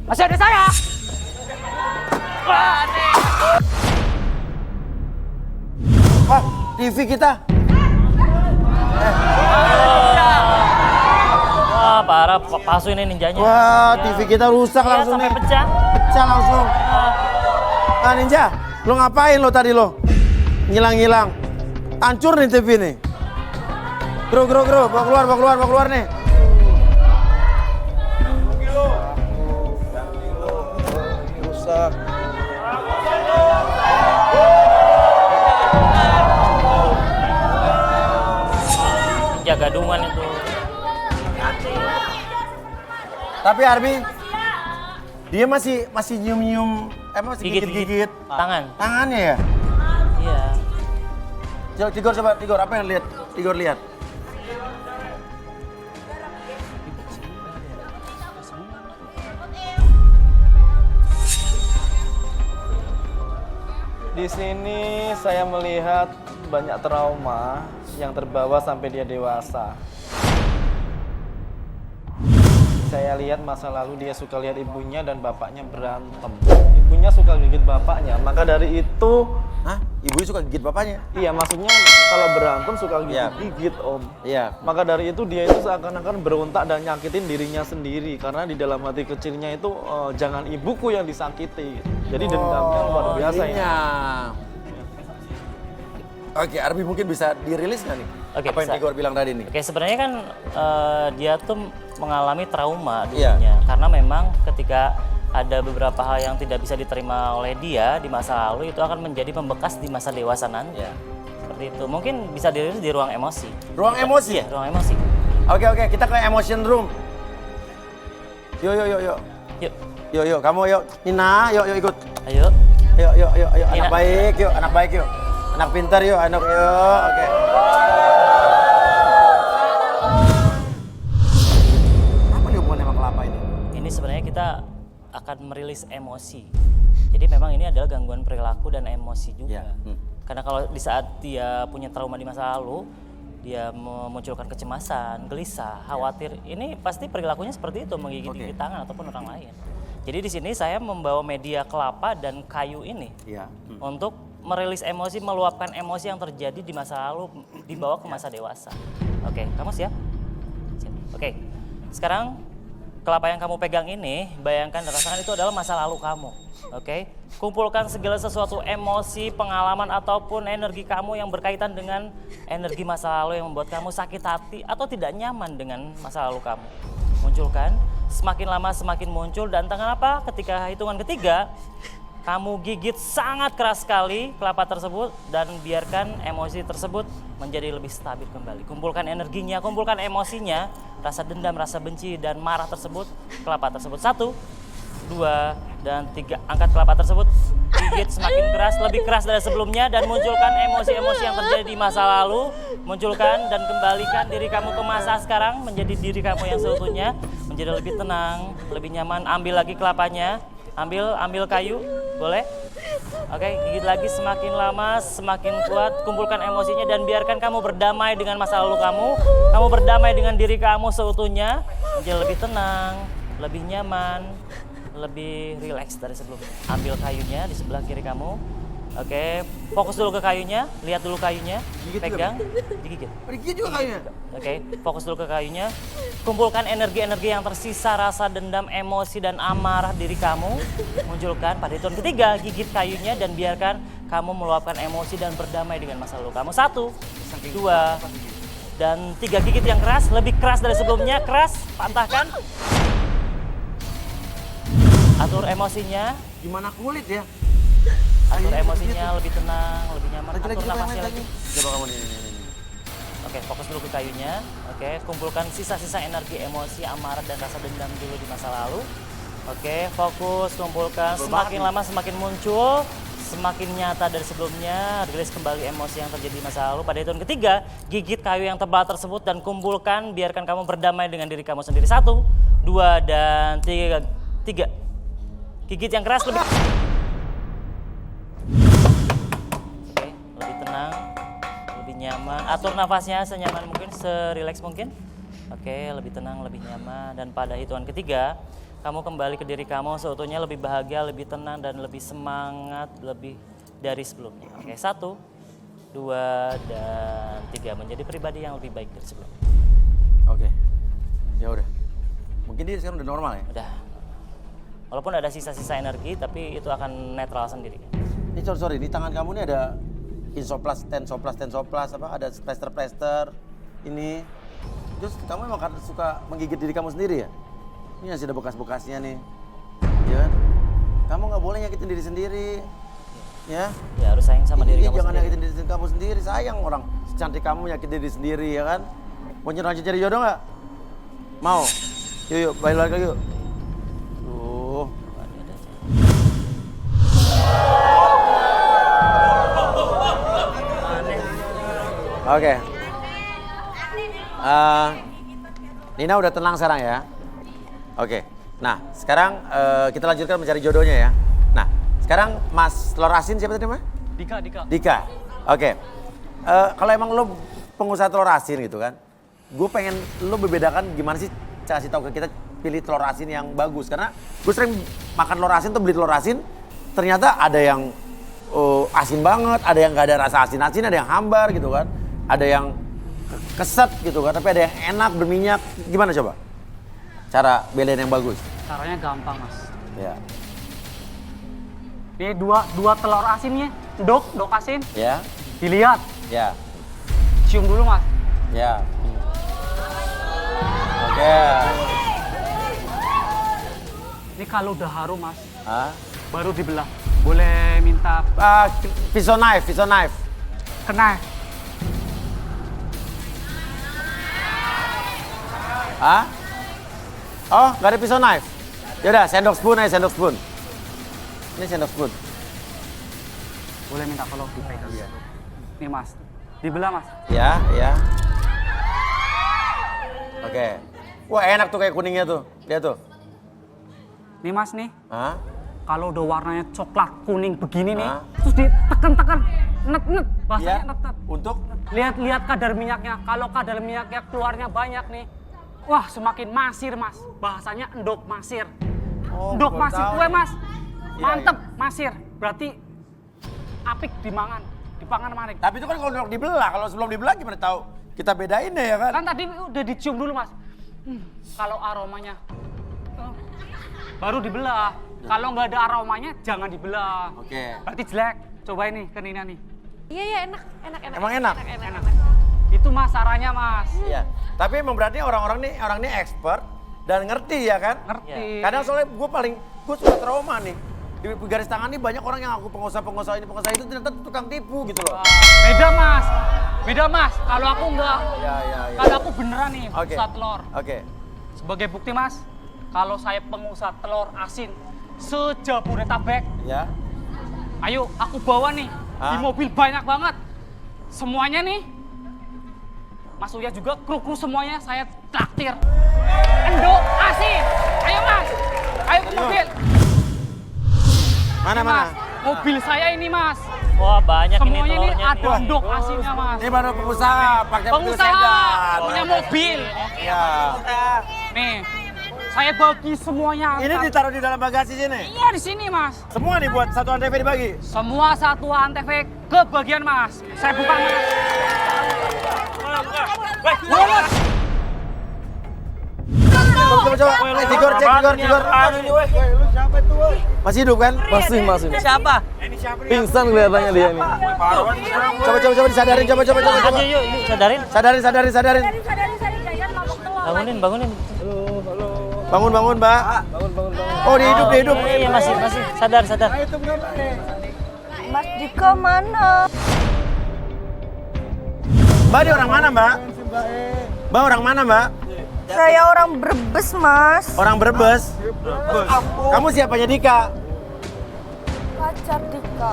Masih ada saya. Wah, TV kita. Wah, parah, palsu ini ninjanya. Wah, TV kita rusak Iya, langsung sampai nih. pecah. Pecah langsung. Ah, Ninja, lo ngapain lo tadi lo? Ngilang-ngilang. Hancur nih TV nih. Bro, bawa keluar nih. Rusak. Ya gadungan itu. Tapi Arbi, dia masih nyium-nyium, masih gigit-gigit Tangan. tangannya ya? Iya. Coba Tigor, apa yang lihat? Tigor lihat. Di sini saya melihat banyak trauma yang terbawa sampai dia dewasa. Saya lihat masa lalu dia suka lihat ibunya dan bapaknya berantem. Ibunya suka gigit bapaknya, maka dari itu... Hah? Ibu suka gigit bapaknya? Iya, maksudnya kalau berantem suka gigit-gigit, Om. Iya. Maka dari itu dia itu seakan-akan berontak dan nyakitin dirinya sendiri. Karena di dalam hati kecilnya itu, jangan ibuku yang disakiti. Jadi dendamnya luar biasa ya. Oke, Arbi mungkin bisa dirilis nggak nih? Oke, apa yang bisa. Tigor bilang tadi nih? Oke, sebenarnya kan dia tuh mengalami trauma Iya. dulunya. Karena memang ketika ada beberapa hal yang tidak bisa diterima oleh dia di masa lalu, itu akan menjadi membekas di masa dewasa nanti. Iya. Seperti itu. Mungkin bisa dirilis di ruang emosi. Ruang emosi? Iya, ruang emosi. Oke, kita ke emotion room. Yuk. Yuk, Kamu yuk. Nina, yuk ikut. ayo. Yuk. Anak Nina. baik yuk. Anak pintar yuk, Oke. Apa nih hubungannya sama kelapa ini? Ini sebenarnya kita akan merilis emosi. Jadi memang ini adalah gangguan perilaku dan emosi juga. Iya. Karena kalau di saat dia punya trauma di masa lalu, dia memunculkan kecemasan, gelisah, khawatir. Ini pasti perilakunya seperti itu, menggigit-gigit tangan ataupun orang lain. Jadi di sini saya membawa media kelapa dan kayu ini Iya. untuk merilis emosi, meluapkan emosi yang terjadi di masa lalu, dibawa ke masa dewasa. Oke, kamu siap? Siap. Oke, sekarang kelapa yang kamu pegang ini, bayangkan dan rasakan itu adalah masa lalu kamu. Oke, kumpulkan segala sesuatu emosi, pengalaman ataupun energi kamu yang berkaitan dengan energi masa lalu yang membuat kamu sakit hati atau tidak nyaman dengan masa lalu kamu. Munculkan, semakin lama semakin muncul dan tangan apa? Ketika hitungan ketiga, kamu gigit sangat keras sekali kelapa tersebut dan biarkan emosi tersebut menjadi lebih stabil kembali. Kumpulkan energinya, kumpulkan emosinya, rasa dendam, rasa benci dan marah tersebut, kelapa tersebut. 1, 2, dan 3. Angkat kelapa tersebut, gigit semakin keras, lebih keras dari sebelumnya dan munculkan emosi-emosi yang terjadi di masa lalu. Munculkan dan kembalikan diri kamu ke masa sekarang menjadi diri kamu yang seutuhnya, menjadi lebih tenang, lebih nyaman. Ambil lagi kelapanya. Ambil kayu, boleh? Oke, gigit lagi semakin lama, semakin kuat. Kumpulkan emosinya dan biarkan kamu berdamai dengan masa lalu kamu. Kamu berdamai dengan diri kamu seutuhnya. Menjadi lebih tenang, lebih nyaman, lebih rileks dari sebelumnya. Ambil kayunya di sebelah kiri kamu. Oke, fokus dulu ke kayunya. Lihat dulu kayunya. Gigit Pegang, digigit. Pergi juga kayaknya. Oke, fokus dulu ke kayunya. Kumpulkan energi-energi yang tersisa, rasa dendam, emosi, dan amarah diri kamu. Munculkan pada hitungan ketiga, gigit kayunya dan biarkan kamu meluapkan emosi dan berdamai dengan masa lalu kamu. 1, 2, dan 3. Gigit yang keras, lebih keras dari sebelumnya. Keras, pantahkan. Atur emosinya. Gimana kulit ya? Atur emosinya, lebih tenang, lebih nyaman. Atur nafasnya lagi. Coba kamu nih. Oke, fokus dulu ke kayunya. Oke, kumpulkan sisa-sisa energi, emosi, amarah, dan rasa dendam dulu di masa lalu. Oke, fokus, kumpulkan. Semakin lama semakin muncul, semakin nyata dari sebelumnya. Rilis kembali emosi yang terjadi di masa lalu. Pada hitungan ketiga, gigit kayu yang tebal tersebut dan kumpulkan. Biarkan kamu berdamai dengan diri kamu sendiri. 1, 2, dan 3. Gigit yang keras lebih... Oke, lebih tenang, lebih nyaman. Atur nafasnya senyaman mungkin, serileks mungkin. Oke, lebih tenang, lebih nyaman. Dan pada hitungan ketiga, kamu kembali ke diri kamu seutuhnya lebih bahagia, lebih tenang, dan lebih semangat, lebih dari sebelumnya. Oke, 1, 2, dan 3. Menjadi pribadi yang lebih baik dari sebelumnya. Oke. Ya udah. Mungkin dia sekarang udah normal ya? Udah. Walaupun ada sisa-sisa energi, tapi itu akan netral sendiri. Ini sorry, di tangan kamu ini ada insoplas, tensoplas, apa? Ada plester, ini. Terus kamu emang suka menggigit diri kamu sendiri ya? Ini masih ada bekas-bekasnya nih. Ya kan? Kamu nggak boleh nyakitin diri sendiri. Ya? Ya harus sayang sama diri kamu Jangan sendiri. nyakitin diri kamu sendiri. Sayang orang secantik kamu nyakitin diri sendiri ya kan? Mau lanjut cari jodoh nggak? Mau? Yuk, balik lagi yuk. Tuh. Oke. Nina udah tenang sekarang ya. Oke. Nah, sekarang kita lanjutkan mencari jodohnya ya. Nah, sekarang Mas Telur Asin siapa tadi namanya? Dika. Oke. Kalau emang lo pengusaha telur asin gitu kan, gue pengen lo membedakan gimana sih kasih tahu ke kita pilih telur asin yang bagus. Karena gue sering makan telur asin tuh beli telur asin, ternyata ada yang asin banget, ada yang gak ada rasa asin-asin, ada yang hambar gitu kan. Ada yang keset gitu kan, tapi ada yang enak, berminyak. Gimana coba cara bedain yang bagus? Caranya gampang, Mas. Ya. Ini dua telur asinnya, dok asin. Ya. Dilihat, Ya. cium dulu, Mas. Ya. Oke. Ini kalau udah harum, Mas, Hah? baru dibelah. Boleh minta Pisau knife. kena. Hah? Oh, nggak ada pisau knife? Yaudah, sendok spoon aja, sendok spoon. Ini sendok spoon. Boleh minta tolong dipegang. Nih, Mas. Dibelah, Mas. Ya. Oke. Wah, enak tuh kayak kuningnya tuh. Lihat tuh. Nih, Mas, nih. Hah? Kalau udah warnanya coklat kuning begini nih, Hah? terus ditekan-tekan, net, bahasanya Ya. net. Untuk? Lihat kadar minyaknya. Kalau kadar minyaknya keluarnya banyak nih, wah semakin masir, Mas. Bahasanya endok masir. Oh, Endok baru masir tahu kue, nih. Mas. Iya, Mantep, masir. Berarti apik dipangan marik. Tapi itu kan kalau udah dibelah. Kalau sebelum dibelah gimana tahu? Kita bedain deh ya kan? Kan tadi udah dicium dulu, Mas. Kalau aromanya baru dibelah. Kalau nggak ada aromanya jangan dibelah. Oke. Berarti jelek. Coba ini ke Nina nih. Iya, enak. Emang enak? Enak. Itu Mas caranya, Mas. Iya. Tapi emang berarti orang ini expert dan ngerti ya kan? Ngerti. Kadang soalnya gue suka trauma nih. Di garis tangan nih banyak orang yang aku pengusaha itu ternyata tukang tipu gitu loh. Beda mas. Kalau aku enggak. Ya. Kalau aku beneran nih Oke. pengusaha telur. Oke. Sebagai bukti, Mas, kalau saya pengusaha telur asin se-Jabodetabek, Ya. ayo aku bawa nih Hah? di mobil banyak banget. Semuanya nih, Mas Uya juga, kru semuanya saya traktir. Endok asin. Ayo, Mas. Ayo ke mobil. Mana? Ini, Mas, mobil saya ini, Mas. Wah, banyak ini Semuanya ini telurnya. ada endok asinnya, Mas. Ini baru pengusaha pakai mobil sedan. Pengusaha punya mobil. Ya. Nih, saya bagi semuanya. Ini ditaruh di dalam bagasi sini. Iya, di sini, Mas. Semua nih buat satu antv dibagi. Semua satuan TV kebagian, Mas. Saya buka, Mas. Mulut. Coba. Tigor, cek Tigor. Masih hidup kan? Masih. Siapa? Pingsan kelihatannya dia ini. Coba disadarin, coba. Ayo, yuk, sadarin. Sadarin. Sadari, jangan mabuk telur. Bangunin. Bangun, Mbak. Oh, dia hidup. Iya, masih. Sadar. Mas Dika mana? Mbak, dia orang mana, Mbak? Mbak, orang mana, Mbak? Saya orang Brebes, Mas. Orang Brebes. Kamu siapanya Dika? Pacar Dika.